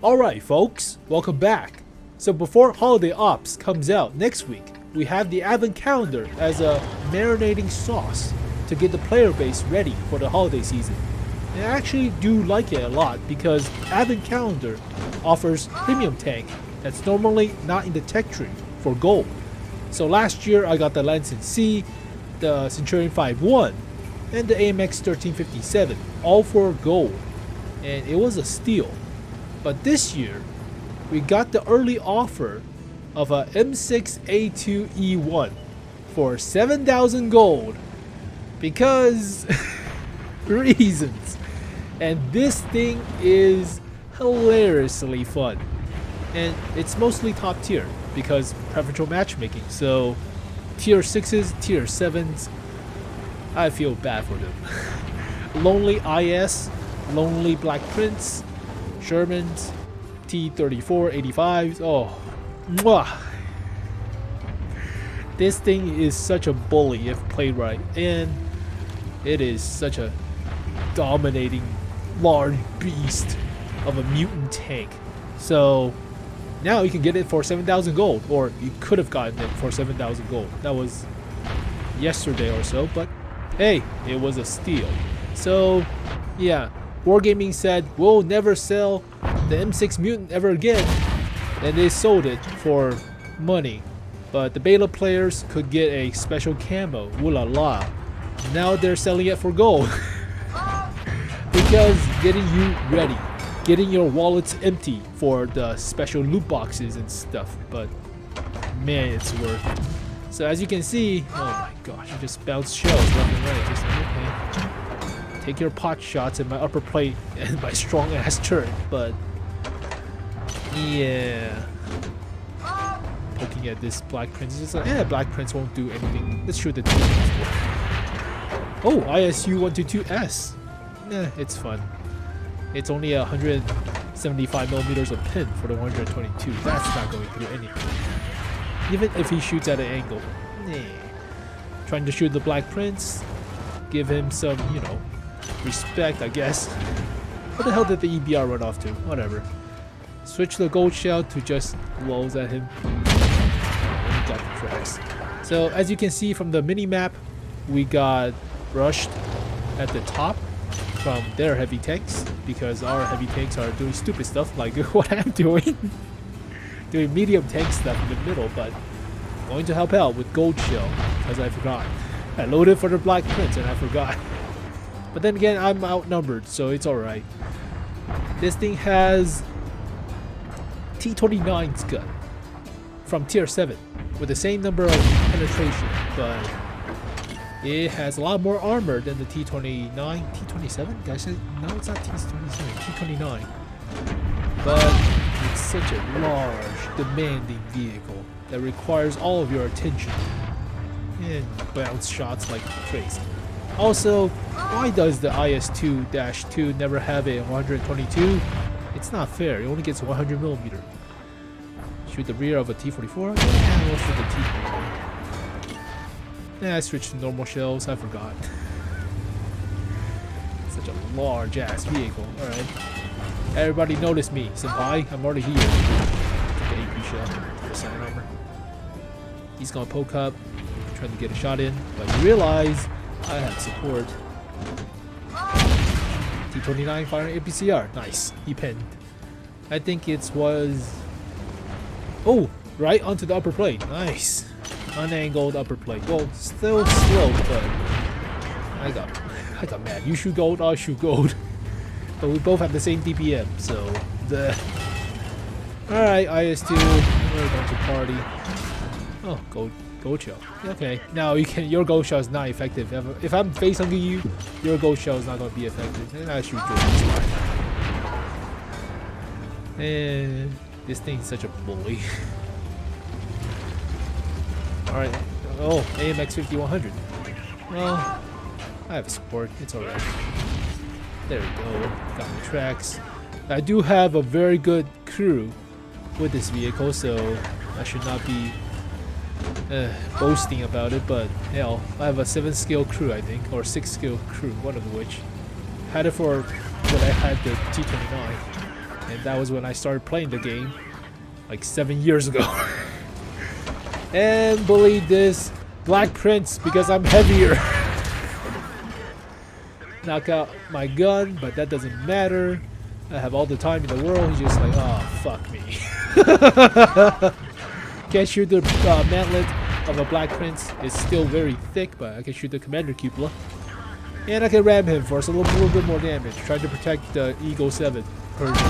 Alright folks, welcome back. So before Holiday Ops comes out next week, we have the Advent Calendar as a marinating sauce to get the player base ready for the holiday season. And I actually do like it a lot because Advent Calendar offers premium tank that's normally not in the tech tree for gold. So last year I got the Lancet C, the Centurion 5.1, and the AMX 1357, all for gold, and it was a steal. But this year, we got the early offer of a M6A2E1 for 7,000 gold because reasons. And this thing is hilariously fun. And it's mostly top tier because preferential matchmaking. So tier 6s, tier 7s, I feel bad for them. Lonely IS, Lonely Black Prince, Shermans, T-34-85s, oh, mwah. This thing is such a bully if played right, and it is such a dominating large beast of a mutant tank. So now you can get it for 7,000 gold, or you could have gotten it for 7,000 gold. That was yesterday or so, but hey, it was a steal. So yeah, Wargaming said we'll never sell the M6 Mutant ever again, and they sold it for money. But the beta players could get a special camo, ooh la la. Now they're selling it for gold. Because getting you ready, getting your wallets empty for the special loot boxes and stuff, but man, it's worth it. So as you can see, oh my gosh, I just bounced shells left and right, just okay. Take your pot shots in my upper plate and my strong ass turret, but yeah. Poking at this Black Prince, it's just like, Black Prince won't do anything. Let's shoot the two. Oh, ISU 122S. Nah, it's fun. It's only 175 millimeters of pin for the 122. That's not going through anything. Even if he shoots at an angle. Nah. Trying to shoot the Black Prince. Give him some, you know, respect, I guess. What the hell did the EBR run off to? Whatever. Switch the gold shell to just lolz at him. And got the tracks. So as you can see from the mini map, we got rushed at the top from their heavy tanks because our heavy tanks are doing stupid stuff like what I'm doing. Doing medium tank stuff in the middle, but going to help out with gold shell because I forgot. I loaded for the Black Prince and I forgot. But then again, I'm outnumbered, so it's alright. This thing has T-29's gun from tier 7 with the same number of penetration, but it has a lot more armor than the T-29. T-27? Did I say? No, it's not T-27, T-29. But it's such a large, demanding vehicle that requires all of your attention and bounce shots like crazy. Also, why does the IS-2-2 never have a 122? It's not fair, it only gets 100 millimeter. Shoot the rear of a T-44? Yeah, we'll shoot the T-44. Nah, I switched to normal shells, I forgot. Such a large ass vehicle, alright. Everybody notice me, senpai, I'm already here. Take the AP shell, the side armor. He's gonna poke up, trying to get a shot in, but you realize I have support. T-29 firing APCR, nice, he pinned. I think it was... Oh, right onto the upper plate, nice. Unangled upper plate. Well, still slow, but I got mad. You shoot gold, I shoot gold. But we both have the same DPM, so the... Alright, IS-2, we're going to party. Oh, gold shell. Okay, now you can. Your gold shell is not effective. If I'm face hugging you, your gold shell is not going to be effective. And I shoot gold. And this thing's such a bully. Alright. Oh, AMX 5100. Well, I have support. It's alright. There we go. Got the tracks. I do have a very good crew with this vehicle, so I should not be boasting about it, but hell, I have a 7-skill crew, I think, or 6-skill crew, one of which. Had it for when I had the T-29. And that was when I started playing the game, like 7 years ago. And believe this, Black Prince, because I'm heavier. Knock out my gun, but that doesn't matter. I have all the time in the world. He's just like, oh, fuck me. Can't shoot the mantlet of a Black Prince. It's still very thick, but I can shoot the Commander Cupola. And I can ram him for a little bit more damage, trying to protect the Eagle 7 Persian.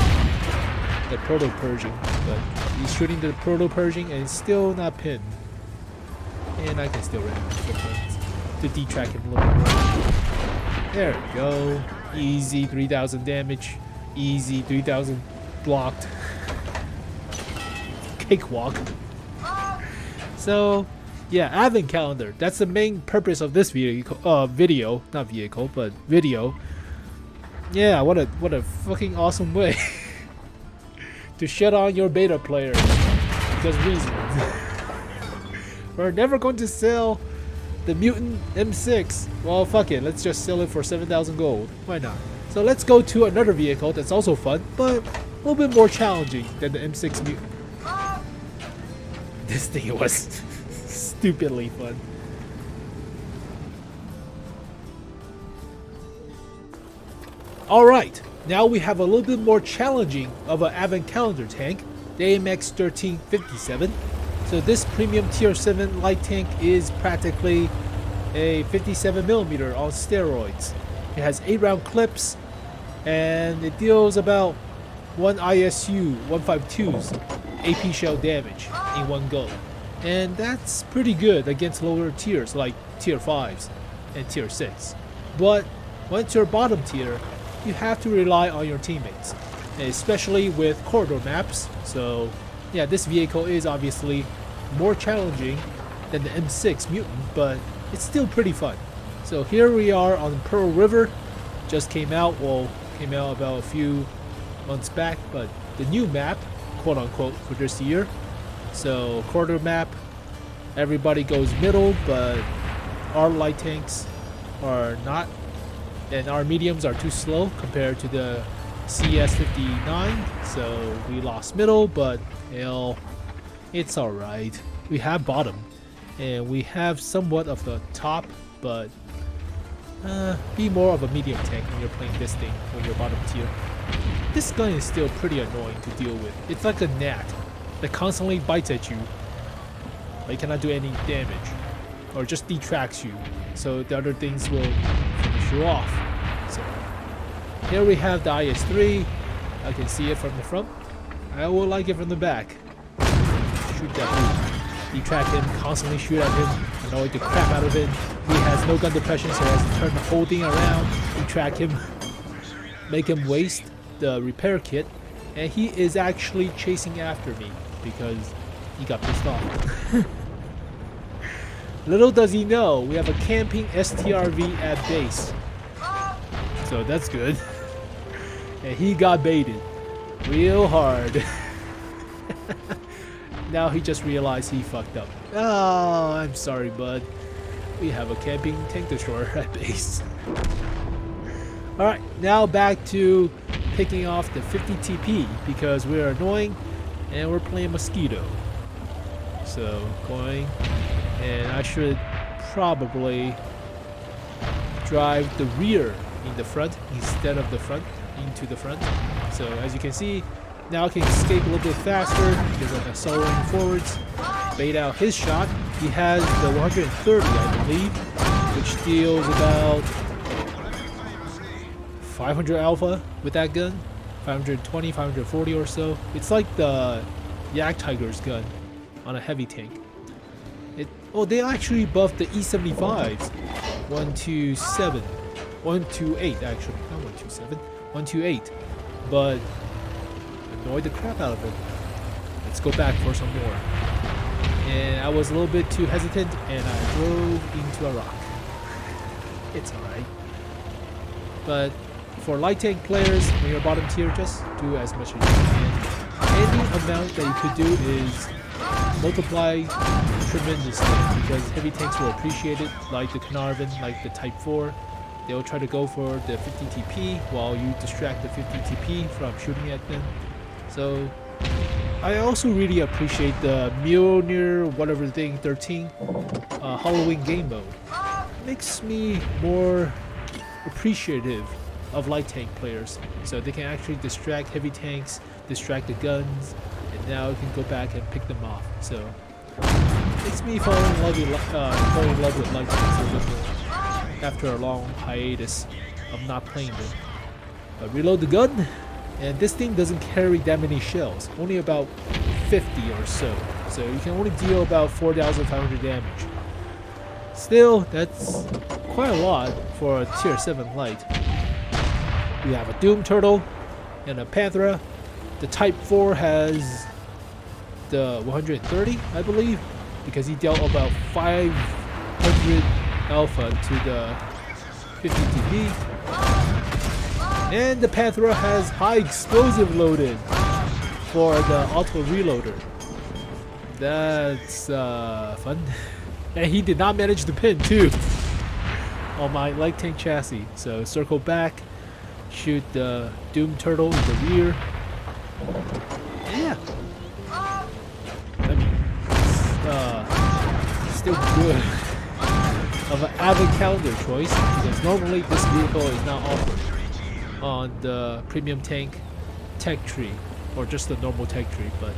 The Proto Persian. But he's shooting the Proto Persian and it's still not pinned. And I can still ram him for points to detract him a little bit more. There we go. Easy 3,000 damage. Easy 3,000 blocked. Cakewalk. So, yeah, Advent calendar. That's the main purpose of this video. Not vehicle, but video. Yeah, what a fucking awesome way to shut on your beta player. Because reasons. We're never going to sell the Mutant M6. Well, fuck it. Let's just sell it for 7,000 gold. Why not? So let's go to another vehicle that's also fun, but a little bit more challenging than the M6 Mutant. This thing was stupidly fun. Alright, now we have a little bit more challenging of an Advent calendar tank, the AMX-1357. So this premium tier 7 light tank is practically a 57mm on steroids. It has 8 round clips and it deals about 1 ISU 152's AP shell damage in one go. And that's pretty good against lower tiers like tier 5s and tier 6. But once you're bottom tier, you have to rely on your teammates, especially with corridor maps. So yeah, this vehicle is obviously more challenging than the M6 Mutant, but it's still pretty fun. So here we are on Pearl River. Just came out about a few months back, but the new map, quote unquote, for this year. So corridor map, everybody goes middle, but our light tanks are not, and our mediums are too slow compared to the CS59. So we lost middle, but hell, it's alright. We have bottom, and we have somewhat of the top, but be more of a medium tank when you're playing this thing when you're bottom tier. This gun is still pretty annoying to deal with. It's like a gnat that constantly bites at you, but you cannot do any damage, or just detracts you, so the other things will finish you off. So here we have the IS-3. I can see it from the front. I will like it from the back. Shoot that dude. Detract him, constantly shoot at him, annoy the crap out of him. He has no gun depression, so he has to turn the whole thing around, detract him, make him waste the repair kit, and he is actually chasing after me because he got pissed off. Little does he know, we have a camping STRV at base. So that's good. And he got baited real hard. Now he just realized he fucked up. Oh, I'm sorry, bud. We have a camping tank destroyer at base. Alright, now back to picking off the 50 TP because we're annoying and we're playing Mosquito. So going, and I should probably drive the rear in the front instead of the front into the front. So as you can see, now I can escape a little bit faster because I'm accelerating forwards. Bait out his shot. He has the 130, I believe, which deals about 500 alpha with that gun. 520, 540 or so. It's like the Yak Tiger's gun on a heavy tank. Oh, they actually buffed the E75s. 127. 128 actually. Not 127. 128. But annoyed the crap out of him. Let's go back for some more. And I was a little bit too hesitant and I drove into a rock. It's alright. But for light tank players, when you're bottom tier, just do as much as you can. Any amount that you could do is multiply tremendously because heavy tanks will appreciate it, like the Carnarvon, like the Type 4. they'll try to go for the 50 TP while you distract the 50 TP from shooting at them. So I also really appreciate the Mjolnir whatever thing 13 Halloween game mode. Makes me more appreciative of light tank players, so they can actually distract heavy tanks, distract the guns, and now you can go back and pick them off. So makes me fall in love with light tanks a little bit after a long hiatus of not playing them. Reload the gun, and this thing doesn't carry that many shells, only about 50 or so. So you can only deal about 4,500 damage. Still, that's quite a lot for a tier 7 light. We have a Doom Turtle and a Panthera. The Type 4 has the 130, I believe, because he dealt about 500 alpha to the 50 TP. And the Panthera has high explosive loaded for the auto reloader. That's fun. And he did not manage to pin too on my light tank chassis. So circle back, shoot the Doom Turtle in the rear. Yeah. I mean, still good of an avid calendar choice, because normally this vehicle is not offered on the premium tank tech tree or just the normal tech tree, but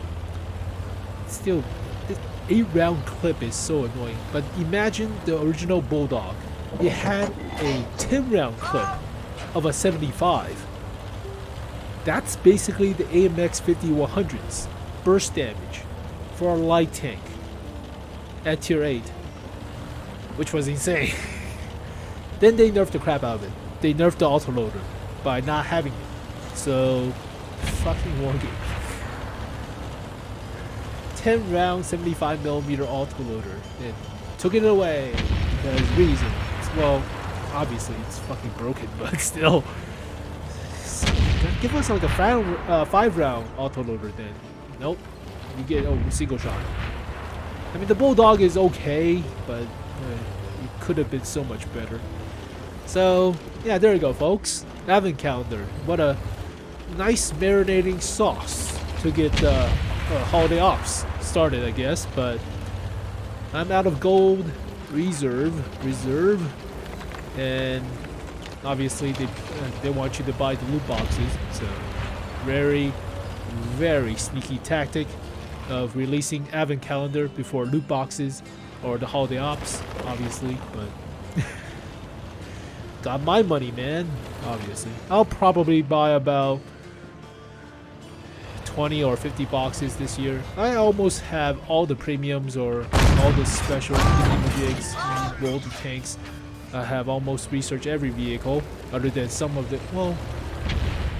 still this 8-round clip is so annoying. But imagine the original Bulldog, it had a 10-round clip of a 75. That's basically the AMX 5100's burst damage for a light tank at tier 8, which was insane. Then they nerfed the crap out of it. They nerfed the autoloader by not having it. So, fucking wargame. 10 round 75mm autoloader and took it away because reasons. Well, obviously it's fucking broken, but still. Give us like a 5-round autoloader then. Nope. You get single shot. I mean, the Bulldog is okay, but it could have been so much better. So, yeah, there you go, folks. Advent calendar. What a nice marinating sauce to get the holiday ops started, I guess. But I'm out of gold reserve, and obviously they want you to buy the loot boxes. So, very sneaky tactic of releasing Advent calendar before loot boxes or the holiday ops, obviously, but got my money, man. Obviously, I'll probably buy about 20 or 50 boxes this year. I almost have all the premiums or all the special jigs, world tanks. I have almost researched every vehicle other than some of the, well,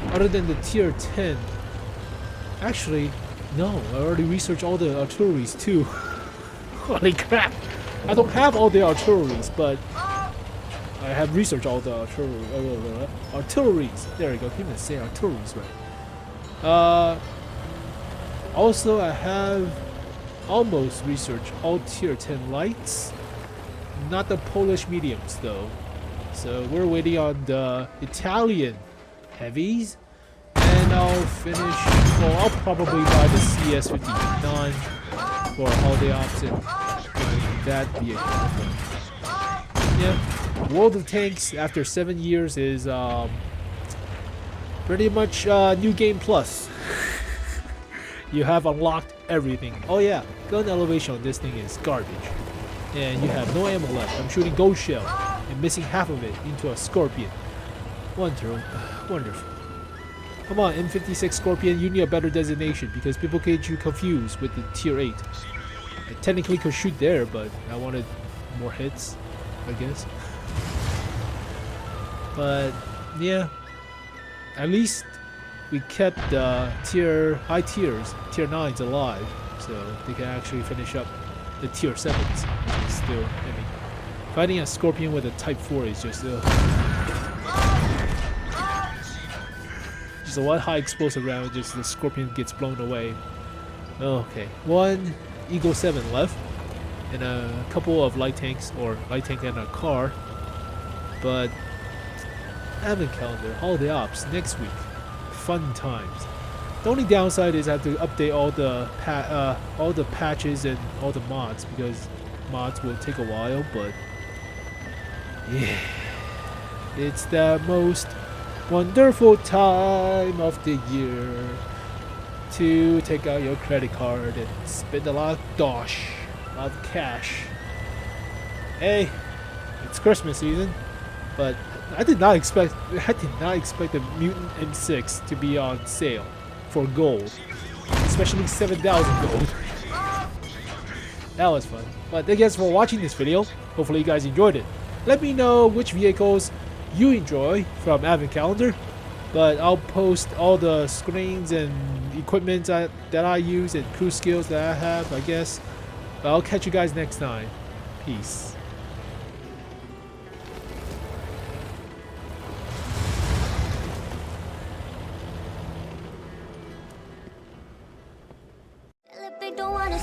other than the tier 10. Actually, no, I already researched all the artilleries too. Holy crap! I don't have all the artilleries, but I have researched all the artilleries. There you go. I can't even say artilleries right. Also, I have almost researched all tier 10 lights, not the Polish mediums though. So we're waiting on the Italian heavies. And I'll finish, well, I'll probably buy the CS59 for holiday ops and that vehicle. Yeah, World of Tanks after 7 years is pretty much new game plus. You have unlocked everything. Oh yeah, gun elevation on this thing is garbage. And you have no ammo left. I'm shooting gold shell and missing half of it into a Scorpion. Wonderful. Come on, M56 Scorpion, you need a better designation because people get you confused with the tier 8. I technically could shoot there, but I wanted more hits, I guess. But yeah, at least we kept the high tiers, tier 9s alive, so they can actually finish up the tier 7s. Still, I mean, fighting a Scorpion with a Type 4 is just so one high explosive round, just the Scorpion gets blown away. Okay, one Eagle 7 left, and a couple of light tanks, or light tank and a car. But Advent calendar, holiday ops next week. Fun times. The only downside is I have to update all the patches and all the mods because mods will take a while, but yeah, it's the most wonderful time of the year to take out your credit card and spend a lot of dosh, a lot of cash. Hey, it's Christmas season, but I did not expect the Mutant M6 to be on sale for gold, especially 7,000 gold. That was fun. But thank you guys for watching this video. Hopefully you guys enjoyed it. Let me know which vehicles you enjoy from Advent Calendar. But I'll post all the screens and equipment that I use and crew skills that I have, I guess. But I'll catch you guys next time. Peace. Don't wanna